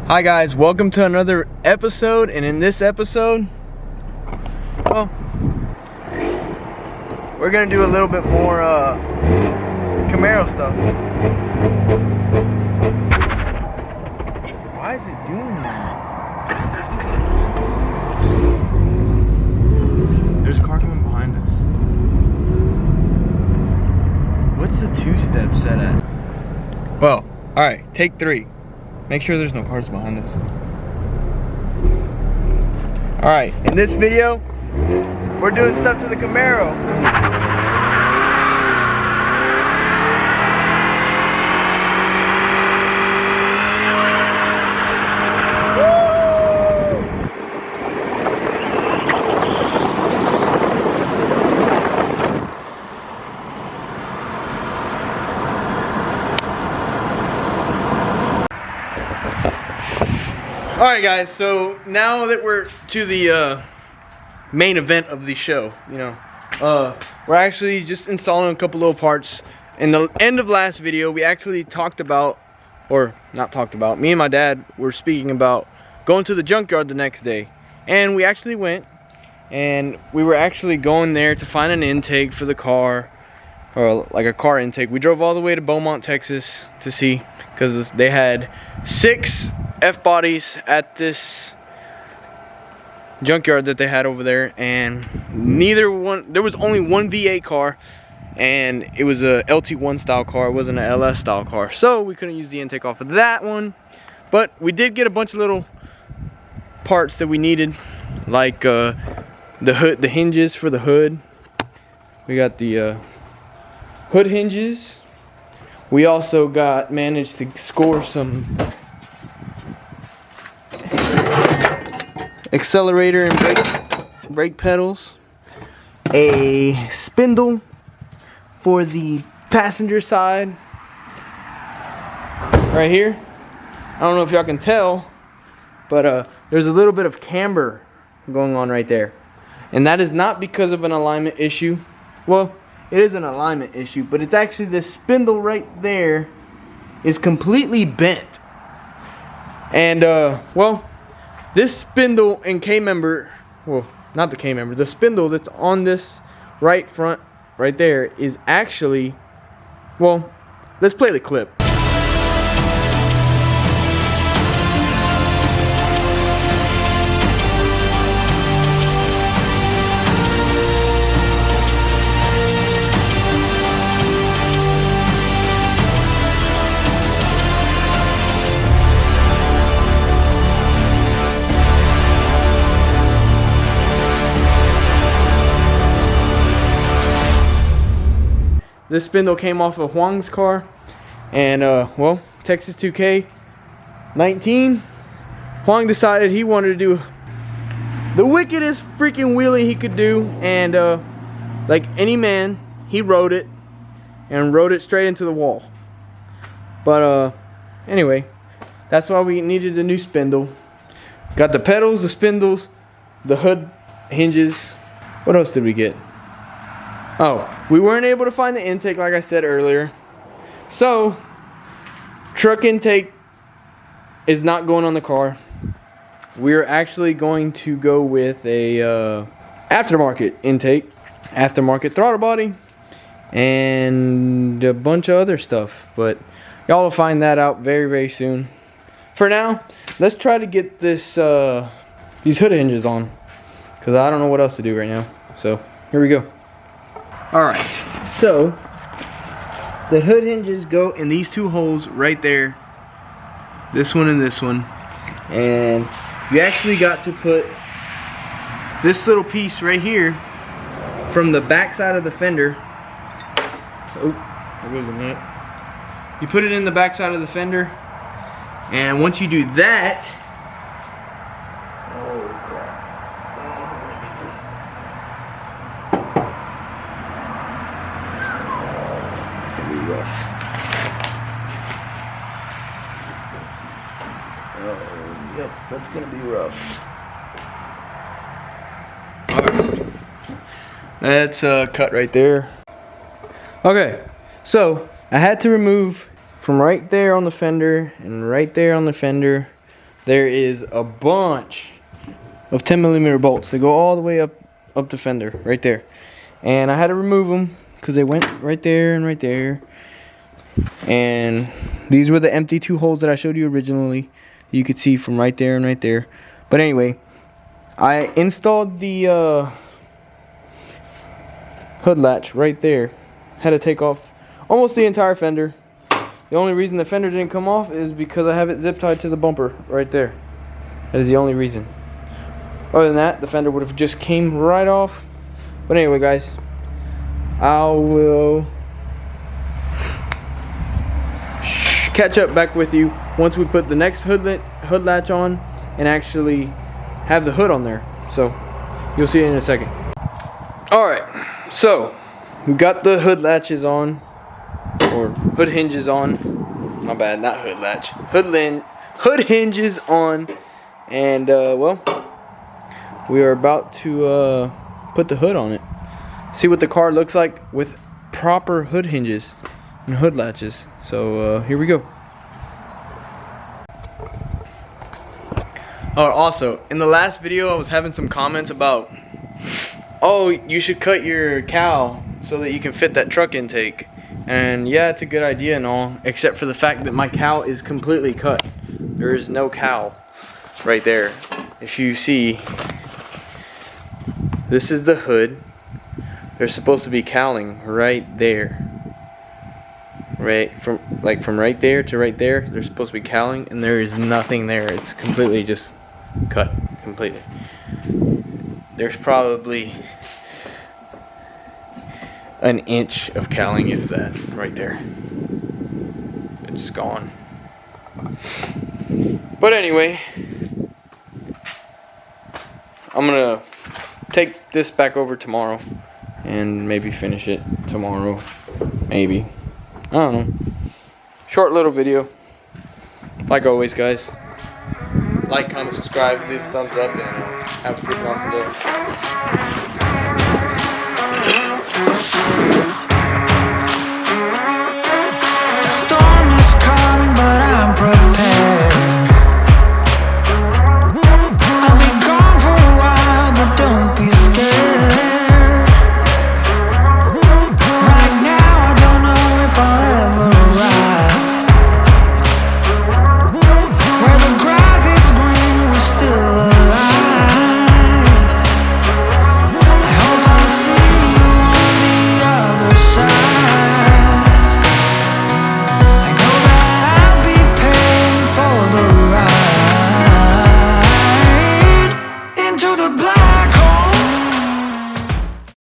Hi guys, welcome to another episode, and in this episode, well, we're gonna do a little bit more CAMARO stuff. Why is it doing that? There's a car coming behind us. What's the two-step set at? Well, alright, take 3. Make sure there's no cars behind us. Alright, in this video, we're doing stuff to the CAMARO. Alright guys, so now that we're to the main event of the show, we're actually just installing a couple little parts. In the end of last video, we actually talked about, or not talked about, me and my dad were speaking about going to the junkyard the next day. And we actually went, and we were actually going there to find an intake for the car, or like a car intake. We drove all the way to Beaumont, Texas to see, because they had 6 F-bodies at this junkyard that they had over there, and there was only one V8 car, and it was a LT1 style car. It wasn't an LS style car, so we couldn't use the intake off of that one. But we did get a bunch of little parts that we needed, like the hood, the hinges for the hood. We got the hood hinges. We also managed to score some accelerator and brake pedals, a spindle for the passenger side right here. I don't know if y'all can tell, but there's a little bit of camber going on right there, and that is not because of an alignment issue. Well, it is an alignment issue, but it's actually the spindle right there is completely bent. And well, this spindle and K-member, well, not the K-member, the spindle that's on this right front right there is actually, well, let's play the clip. This spindle came off of Huang's car, and well, Texas 2K 19, Huang decided he wanted to do the wickedest freaking wheelie he could do, and like any man, he rode it straight into the wall. But anyway, that's why we needed a new spindle. Got the pedals, the spindles, the hood hinges. What else did we get? Oh, we weren't able to find the intake like I said earlier. So, truck intake is not going on the car. We're actually going to go with a aftermarket intake, aftermarket throttle body, and a bunch of other stuff. But y'all will find that out very, very soon. For now, let's try to get this these hood hinges on, because I don't know what else to do right now. So, here we go. Alright, so the hood hinges go in these 2 holes right there, this one and this one, and you actually got to put this little piece right here from the back side of the fender. Oh, there goes a nut. You put it in the back side of the fender, and once you do that, yep, that's gonna be rough. Alright. That's cut right there. Okay, so I had to remove from right there on the fender and right there on the fender there is a bunch of 10mm bolts. They go all the way up the fender, right there. And I had to remove them because they went right there and right there. And these were the empty 2 holes that I showed you originally. You could see from right there and right there. But anyway, I installed the hood latch right there. Had to take off almost the entire fender. The only reason the fender didn't come off is because I have it zip tied to the bumper right there. That is the only reason. Other than that, the fender would have just came right off. But anyway, guys, I will catch up back with you once we put the next hood latch on and actually have the hood on there. So you'll see it in a second. Alright, so we got the hood latches on, or hood hinges on. My bad, not hood latch. Hood hinges on. And well, we are about to put the hood on it. See what the car looks like with proper hood hinges and hood latches. So here we go. Oh, also, in the last video I was having some comments about, oh, you should cut your cowl so that you can fit that truck intake. And yeah, it's a good idea and all, except for the fact that my cowl is completely cut. There is no cowl right there. If you see, this is the hood. There's supposed to be cowling right there. Right from right there to right there, there's supposed to be cowling, and there is nothing there. It's completely just cut completely. There's probably an inch of cowling, if that, right there. It's gone. But anyway, I'm gonna take this back over tomorrow and maybe finish it tomorrow. Maybe. I don't know. Short little video. Like always, guys. Like, comment, subscribe, leave a thumbs up, and have a freaking awesome day.